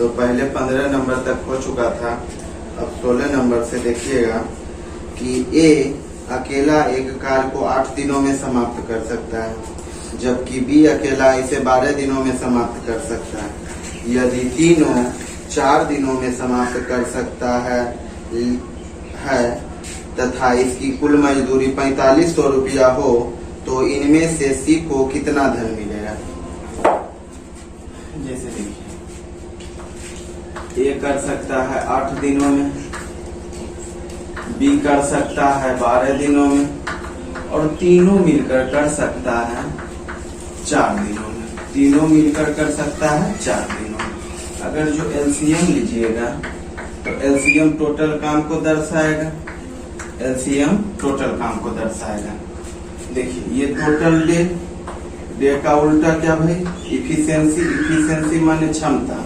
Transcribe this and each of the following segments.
तो पहले 15 नंबर तक हो चुका था। अब 16 नंबर से देखिएगा कि ए अकेला एक कार्य को 8 दिनों में समाप्त कर सकता है, जबकि बी अकेला इसे 12 दिनों में समाप्त कर सकता है। यदि तीनों 4 दिनों में समाप्त कर सकता है तथा इसकी कुल मजदूरी 4500 रुपया हो तो इनमें से सी को कितना धन मिलेगा। जैसे देखिए, ए कर सकता है 8 दिनों में, बी कर सकता है 12 दिनों में और तीनों मिलकर कर सकता है 4 दिनों में। तीनों मिलकर कर सकता है 4 दिनों में। अगर जो एलसीएम लीजिएगा तो एलसीएम टोटल काम को दर्शाएगा। एलसीएम टोटल काम को दर्शाएगा। देखिए, ये टोटल डे का उल्टा क्या भाई, इफिशियंसी। इफिशियंसी माने क्षमता।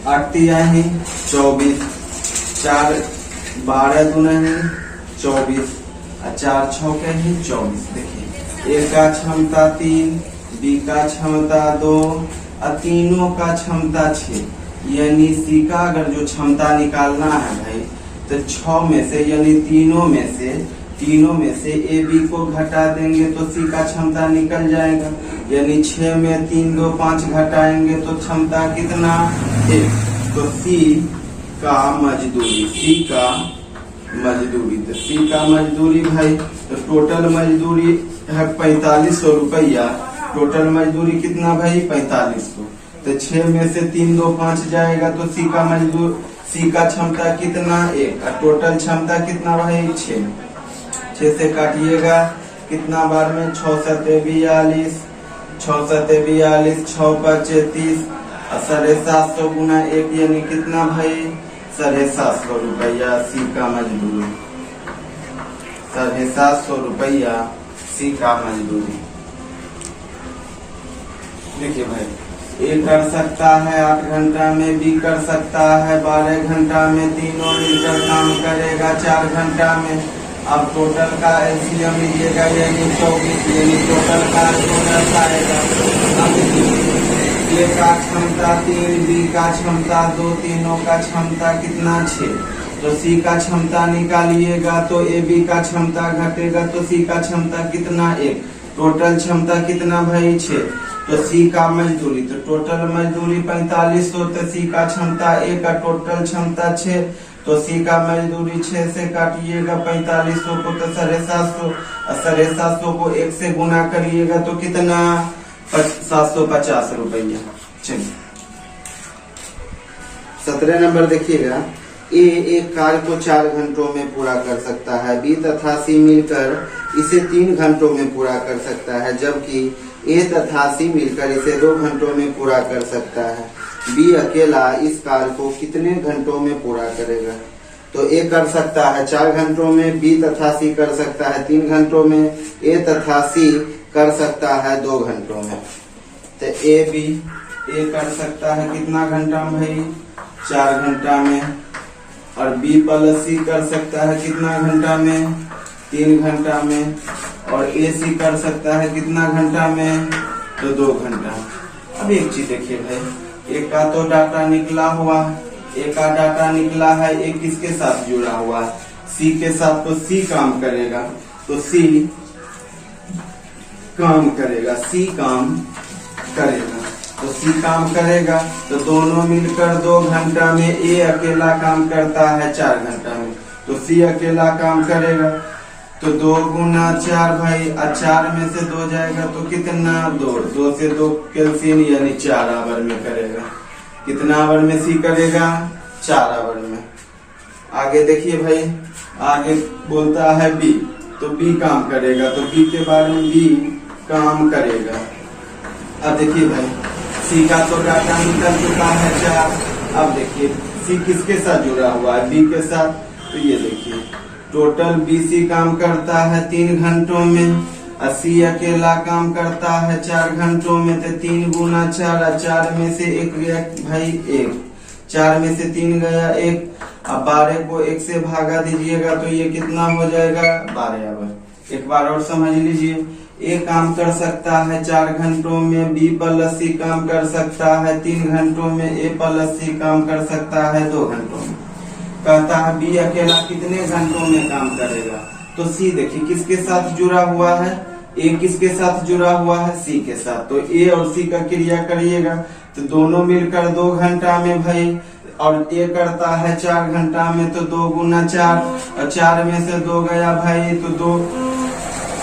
8 तिया है 24, 4 12 दूना है 24 और 4 छौके है 24। देखिए, ए का क्षमता 3, बी का क्षमता 2 और तीनों का क्षमता 6। यानी सी का अगर जो क्षमता निकालना है भाई तो 6 में से यानी तीनों में से ए बी को घटा देंगे तो सी का क्षमता निकल जाएगा। यानी 6 में 3 2 5 घटाएंगे तो क्षमता कितना 1। तो सी का मजदूरी, तो सी का मजदूरी भाई, तो टोटल मजदूरी है 4500 रुपया। टोटल मजदूरी कितना भाई 4500। तो 6 में से 3 2 5 जाएगा तो सी का क्षमता कितना 1 और टोटल क्षमता कितना भाई 6। 6 से काटिएगा कितना बार में 6 7 42, 6 7 42, 6 5 30 और 750 गुना 1 यानी कितना भाई 750 रुपया सी का मजदूरी। 750 रुपया सी का मजदूरी। देखिए भाई, ए कर सकता है 8 घंटा में, बी कर सकता है 12 घंटा में, तीनों मिलकर काम करेगा 4 घंटा में। अब टोटल का एलसीएम लीजिएगा यानी 24, यानी टोटल का आएगा। ए का क्षमता 3, बी का क्षमता 2, तीनों का क्षमता कितना 6। तो सी का क्षमता निकालिएगा तो ए बी का क्षमता घटेगा तो सी का क्षमता कितना 1। टोटल क्षमता कितना भाई 6। तो सी का मजदूरी, तो टोटल मजदूरी 4500, तो सी का क्षमता 1 का टोटल क्षमता 6। तो सी का मजदूरी 6 से काटिएगा 4500 को तो 750 और 750 को 1 से गुना करिएगा तो कितना 750 रुपया। चलिए 17 नंबर देखिएगा, ए एक कार्य को 4 घंटों में पूरा कर सकता है, बी तथा सी मिलकर इसे 3 घंटों में पूरा कर सकता है, जबकि ए तथा सी मिलकर इसे 2 घंटों में पूरा कर सकता है। बी अकेला इस कार्य को कितने घंटों में पूरा करेगा। तो ए कर सकता है 4 घंटों में, बी तथा सी कर सकता है 3 घंटों में, ए तथा सी कर सकता है 2 घंटों में। तो ए कर सकता है कितना घंटा में भाई 4 घंटा में, और बी प्लस सी कर सकता है कितना घंटा में 3 घंटा में, और ए सी कर सकता है कितना घंटा में तो 2 घंटा। अब एक चीज देखिए भाई, एक का तो डाटा निकला हुआ, एक का डाटा निकला है, एक किसके साथ जुड़ा हुआ है सी के साथ। तो सी काम करेगा, तो सी काम करेगा, सी काम करेगा, तो सी काम करेगा तो दोनों मिलकर 2 घंटा में। ए अकेला काम करता है 4 घंटा में, तो सी अकेला काम करेगा तो 2 गुना 4 भाई, 4 में से 2 जाएगा तो कितना 2, 2 से 2 कैल्सियम यानी 4 आवर में करेगा। कितना आवर में सी करेगा 4 आवर में। आगे देखिए भाई, आगे बोलता है बी, तो बी काम करेगा, तो बी के बारे में बी काम करेगा। अब देखिए भाई, सी का तो डाटा निकल चुका है 4। अब देखिए सी किसके साथ जुड़ा हुआ है बी के साथ। तो ये देखिए टोटल बीसी काम करता है 3 घंटों में, और सी अकेला काम करता है 4 घंटों में। तो 3 गुना 4, 4 में से 1 गया भाई 1, 4 में से 3 गया 1। अब 12 को 1 से भागा दीजिएगा तो ये कितना हो जाएगा 12 आवर। एक बार और समझ लीजिए, ए काम कर सकता है 4 घंटों में, बी प्लस सी काम कर सकता है 3 घंटों में, ए प्लस सी काम कर सकता है 2 घंटों में। कहता है बी अकेला कितने घंटों में काम करेगा। तो सी देखिए किसके साथ जुड़ा हुआ है, ए किसके साथ जुड़ा हुआ है, सी के साथ। तो ए और सी का क्रिया करिएगा तो दोनों मिलकर 2 घंटा में भाई, और ए करता है 4 घंटा में, तो 2 गुना 4, और 4 में से 2 गया भाई तो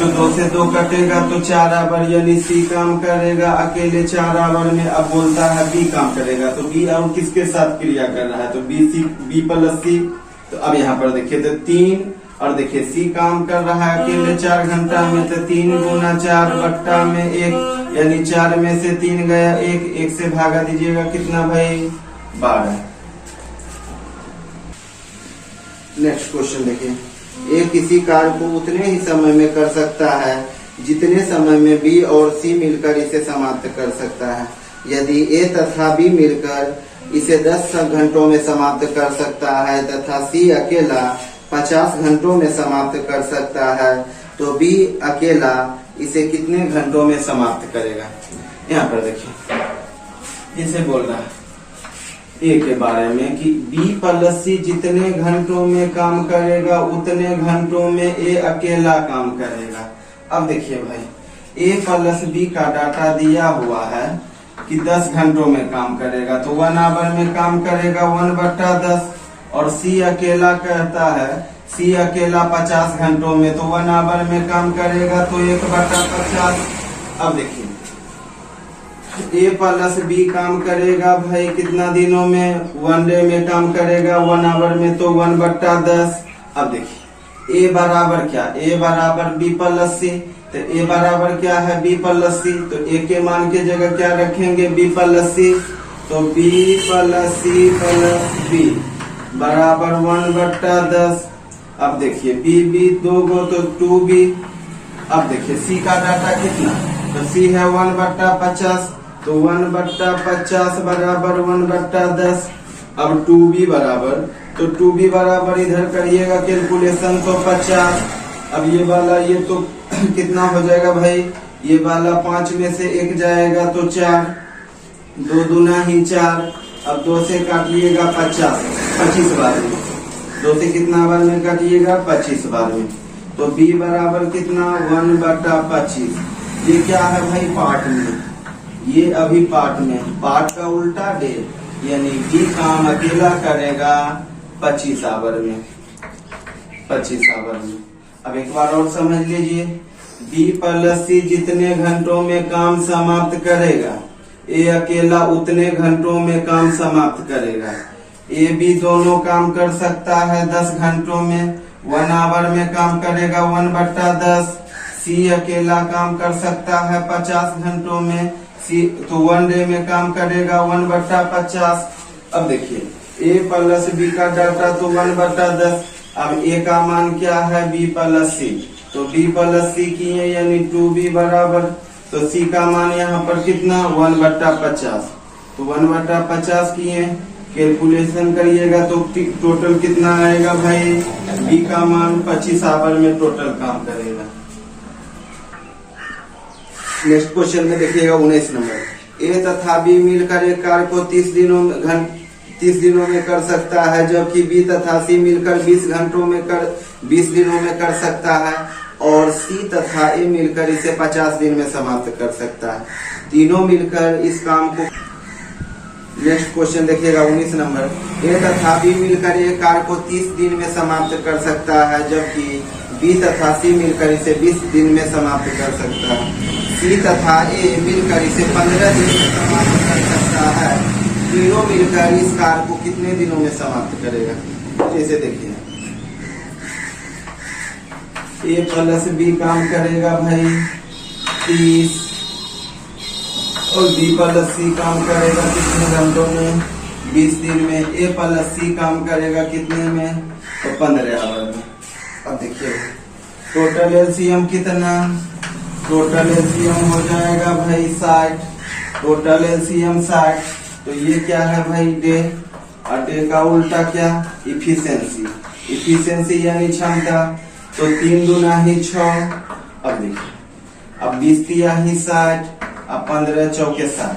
2 से 2 कटेगा तो 4 आवर, यानी सी काम करेगा अकेले 4 आवर में। अब बोलता है बी काम करेगा, तो बी और किसके साथ क्रिया कर रहा है, तो बी प्लस सी। तो अब यहाँ पर देखिए तो 3, और देखिए सी काम कर रहा है अकेले 4 घंटा में, तो 3 गुना 4 बट्टा में 1, यानी 4 में से 3 गया 1 से भागा दीजिएगा कितना भाई 12। नेक्स्ट क्वेश्चन देखिए, ए किसी कार्य को उतने ही समय में कर सकता है जितने समय में बी और सी मिलकर इसे समाप्त कर सकता है। यदि ए तथा बी मिलकर इसे 10 घंटों में समाप्त कर सकता है तथा सी अकेला 50 घंटों में समाप्त कर सकता है, तो बी अकेला इसे कितने घंटों में समाप्त करेगा। यहाँ पर देखिए इसे बोल रहा है ए के बारे में कि बी प्लस सी जितने घंटों में काम करेगा उतने घंटों में ए अकेला काम करेगा। अब देखिए भाई ए प्लस बी का डाटा दिया हुआ है कि 10 घंटों में काम करेगा, तो 1 आवर में काम करेगा 1/10, और सी अकेला कहता है सी अकेला 50 घंटों में, तो 1 आवर में काम करेगा तो 1/50। अब देखिए ए प्लस बी काम करेगा भाई कितना दिनों में, 1 डे में काम करेगा 1 आवर में, तो 1/10। अब देखिए ए बराबर क्या, ए बराबर बी प्लस सी, तो ए बराबर क्या है बी प्लस सी, तो ए के मान के जगह क्या रखेंगे बी प्लस सी, तो b plus c plus b बराबर 1/10। अब देखिए बी 2 गो तो 2b। अब देखिए सी का डाटा कितना, तो सी है 1/50, तो 1/50 बराबर 1/10। अब 2b बराबर, तो 2b बराबर इधर करिएगा कैलकुलेशन तो 50। अब ये वाला ये तो कितना हो जाएगा भाई, ये वाला 5 में से 1 जाएगा तो 4, 2 दूना ही 4। अब 2 से काटिएगा 25 बार में, 2 से कितना बार में काटिएगा 25 बार में, तो b बराबर कितना 1/25। ये क्या है भाई पार्ट में, ये अभी पार्ट में, पार्ट का उल्टा डे, यानी बी काम अकेला करेगा 25 आवर में, 25 आवर में। अब एक बार और समझ लीजिए, बी प्लस सी जितने घंटों में काम समाप्त करेगा ए अकेला उतने घंटों में काम समाप्त करेगा। ए बी दोनों काम कर सकता है 10 घंटों में, 1 आवर में काम करेगा 1/10। सी अकेला काम कर सकता है 50 घंटों में, सी तो 1 डे में काम करेगा 1/50। अब देखिए ए प्लस बी का डाटा तो 1/10। अब ए का मान क्या है बी प्लस सी, तो बी प्लस सी किए यानी 2b बराबर, तो सी का मान यहाँ पर कितना 1/50, तो 1/50 किए कैलकुलेशन करिएगा तो टोटल कितना आएगा भाई, बी का मान 25 आवर में टोटल काम करेगा। नेक्स्ट क्वेश्चन में देखिएगा 19 नंबर, ए तथा बी मिलकर एक कार्य को 30 दिनों में कर सकता है, जबकि बी तथा सी मिलकर 20 दिनों में कर सकता है, और सी तथा ए मिलकर इसे 50 दिन में समाप्त कर सकता है। तीनों मिलकर इस काम को। नेक्स्ट क्वेश्चन देखिएगा 19 नंबर, ए तथा बी मिलकर एक कार्य को 30 दिन में समाप्त कर सकता है, जबकि बी तथा सी मिलकर इसे 20 दिन में समाप्त कर सकता है। सी तथा ए मिलकर इसे 15 दिन में समाप्त कर सकता है। तीनों मिलकर इस कार्य को कितने दिनों में समाप्त करेगा। जैसे देखिए ए प्लस बी काम करेगा भाई 30, और बी प्लस सी काम करेगा कितने घंटों में 20 दिन में। ए प्लस सी काम करेगा कितने में, तो 15 आवर में। अब देखिए टोटल एलसीएम कितना, टोटल एलसीएम हो जाएगा भाई 60, टोटल एलसीएम 60। तो ये क्या है भाई डे, और डे का उल्टा क्या इफिशिएंसी, इफिशिएंसी यानी क्षमता, तो 3 दूना ही 6। अब देखिए अब 20 तिया ही 60, अब 15 चौके 60।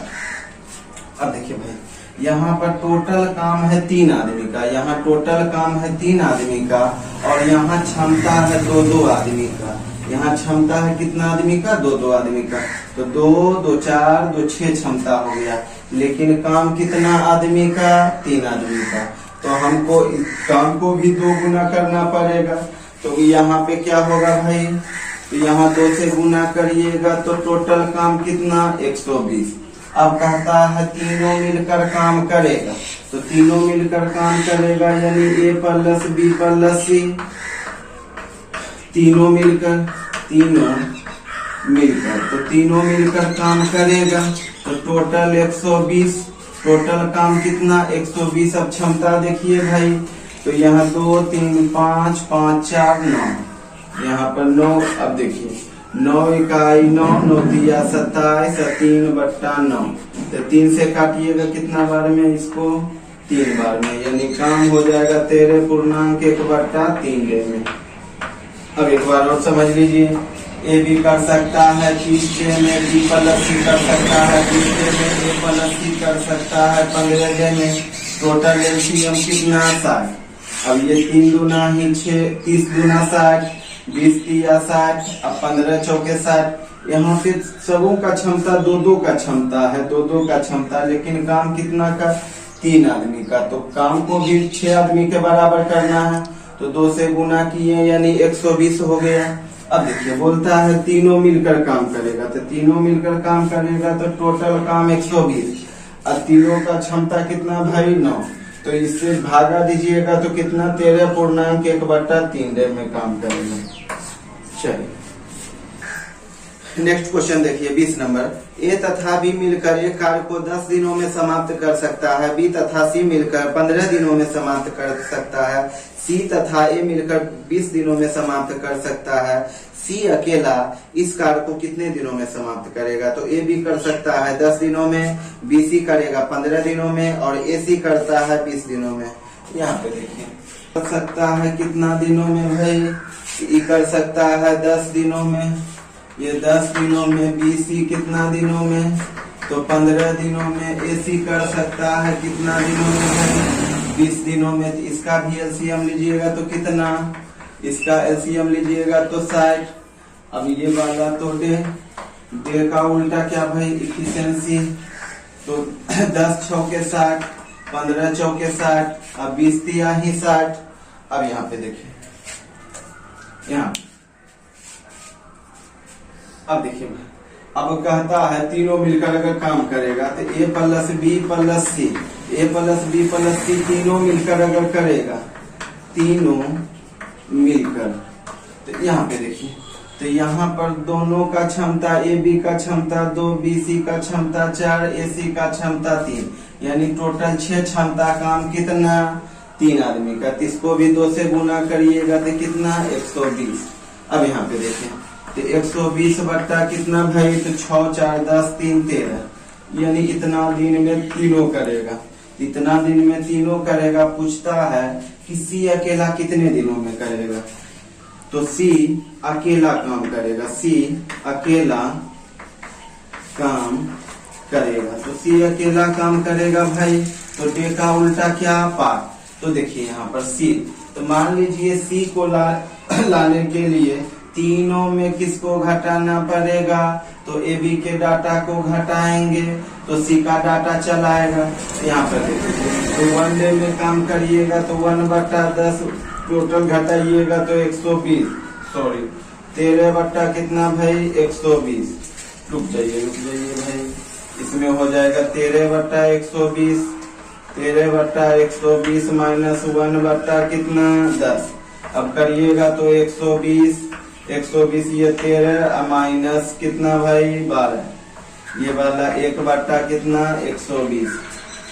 अब देखिए भाई यहाँ पर टोटल काम है 3 आदमी का, यहाँ टोटल काम है 3 आदमी का, और यहाँ क्षमता है 2-2 आदमी का। यहाँ क्षमता है कितना आदमी का? 2-2 आदमी का। तो 2, 2, 4, 2, 6 क्षमता हो गया। लेकिन काम कितना आदमी का? 3 आदमी का। तो हमको इस काम को भी 2 गुना करना पड़ेगा। तो यहाँ पे क्या होगा भाई? तो यहाँ 2 से गुना करिएगा तो टोटल काम कितना? 120। अब कहता है तीनों मिलकर काम करेगा, तो तीनों मिलकर काम करेगा यानी A plus B plus C, तीनों मिलकर तो तीनों मिलकर काम करेगा। तो टोटल 120, टोटल काम कितना? 120। अब क्षमता देखिए भाई, तो यहाँ 2, 3, 5, 5, 4, 9, यहाँ पर 9। अब देखिए 9 इकाई 9, 9 तिया 27, 3/9। तो 3 से काटिएगा कितना बार में इसको? 3 बार में, यानी काम हो जाएगा 13.1/3 में। अब एक बार और समझ लीजिए, ए भी कर सकता है 30 में, बी प्लस सी कर सकता है 30 में, ए प्लस सी कर सकता है 15 में। टोटल एलसीएम कितना? 60। अब ये 3 दूना ही 6, 30 दूना 60, 20 तिया 60, अब 15 चौके 60। यहाँ पे सबों का क्षमता 2-2 का क्षमता है, 2-2 का क्षमता, लेकिन काम कितना का? 3 आदमी का। तो काम को भी 6 आदमी के बराबर करना है, तो 2 से गुना किए यानी 120 हो गया। अब देखिए बोलता है तीनों मिलकर काम करेगा, तो तीनों मिलकर काम करेगा तो टोटल काम 120। अब तीनों का क्षमता कितना भाई? 9। तो इससे भागा दीजिएगा तो कितना? 13.1/3 में काम करेगा। चलिए नेक्स्ट क्वेश्चन देखिए 20 नंबर। ए तथा बी मिलकर एक कार्य को 10 दिनों में समाप्त कर सकता है, बी तथा सी मिलकर 15 दिनों में समाप्त कर सकता है, सी तथा ए मिलकर 20 दिनों में समाप्त कर सकता है। सी अकेला इस कार्य को कितने दिनों में समाप्त करेगा? तो ए भी कर सकता है 10 दिनों में, बी सी करेगा 15 दिनों में, और ए सी करता है 20 दिनों में। यहाँ पे देखिए कर सकता है कितना दिनों में भाई? ई कर सकता है 10 दिनों में, ये 10 दिनों में, बी सी कितना दिनों में? तो 15 दिनों में। ए सी कर सकता है कितना दिनों में भाई? 20 दिनों में। इसका भी एलसीएम लीजिएगा तो कितना? इसका एलसीएम लीजिएगा तो 60। अब ये वाला तो डे का उल्टा क्या भाई? इफिशियंसी। तो 10 चौके 60, 15 चौके 60, अब 20 तिया ही 60। अब यहाँ पे देखिए, यहाँ अब देखिए अब कहता है तीनों मिलकर अगर काम करेगा तो ए प्लस बी प्लस सी, ए प्लस बी प्लस सी तीनों मिलकर अगर करेगा, तीनों मिलकर, तो यहाँ पे देखिए, तो यहाँ पर दोनों का क्षमता ए बी का क्षमता 2, बी सी का क्षमता 4, ए सी का क्षमता 3, यानी टोटल 6 क्षमता काम कितना? 3 आदमी का। इसको भी 2 से गुना करिएगा तो कितना? 120। अब यहाँ पे देखें तो 120 बट्टा कितना भाई? तो 6, 4, 10, 3, 13, यानी इतना दिन में तीनों करेगा, इतना दिन में तीनों करेगा। पूछता है कि सी अकेला कितने दिनों में करेगा? तो सी अकेला काम करेगा, सी अकेला काम करेगा। तो सी अकेला काम करेगा भाई, तो डे का उल्टा क्या? पार्ट। तो देखिए यहाँ पर सी, तो मान लीजिए सी को लाने के लिए तीनों में किसको घटाना पड़ेगा? तो ए बी के डाटा को घटाएंगे तो सी का डाटा चलाएगा। यहाँ पर देखिए, तो 1 डे में काम करिएगा तो 1/10 टोटल घटाइएगा तो 120, सॉरी 13 बट्टा कितना भाई? 120। रुक जाइए भाई, इसमें हो जाएगा 13/120, 13/120 माइनस 1 कितना? 10। अब करिएगा तो 120, 120 ये 13 माइनस कितना भाई? 12, ये वाला 1 कितना? 120।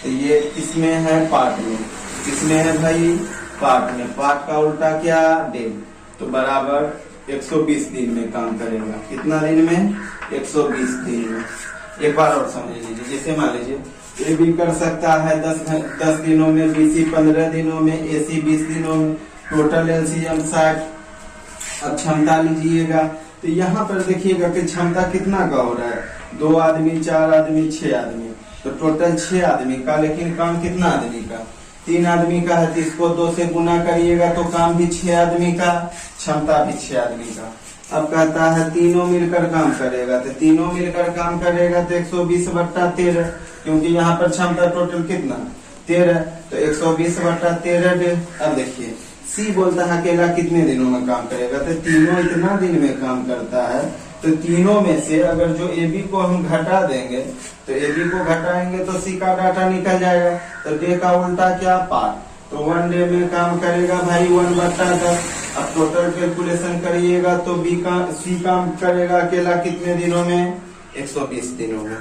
तो ये इसमें है पार्ट में, इसमें है भाई पार्ट में, पार्ट का उल्टा क्या? डे। तो बराबर 120 दिन में काम करेगा। कितना दिन में? 120 दिन में। एक बार और समझ लीजिए, जैसे मान लीजिए ए बी कर सकता है 10 दिनों में, बी सी 15 दिनों में, ए सी 20 दिनों में, टोटल एलसीएम 60। अब क्षमता लीजिएगा तो यहाँ पर देखिएगा कि क्षमता कितना का हो रहा है, 2 आदमी, 4 आदमी, 6 आदमी, तो टोटल 6 आदमी का, लेकिन काम कितना आदमी का, 3 आदमी का है। तो इसको 2 से गुना करिएगा तो काम भी 6 आदमी का, क्षमता भी 6 आदमी का। अब कहता है तीनों मिलकर काम करेगा, तो तीनों मिलकर काम करेगा तो 120/13, क्योंकि यहाँ पर क्षमता टोटल कितना 13, तो 120/13। अब देखिए सी बोलता है अकेला कितने दिनों में काम करेगा, तो तीनों इतना दिन में काम करता है। तो तीनों में से अगर जो ए बी को हम घटा देंगे, तो ए बी को घटाएंगे तो सी का डाटा निकल जाएगा। तो डे का उल्टा क्या, पार्ट, तो 1 डे में काम करेगा भाई 1/10। अब टोटल कैलकुलेशन करिएगा तो सी काम करेगा अकेला कितने दिनों में, 120 दिनों में।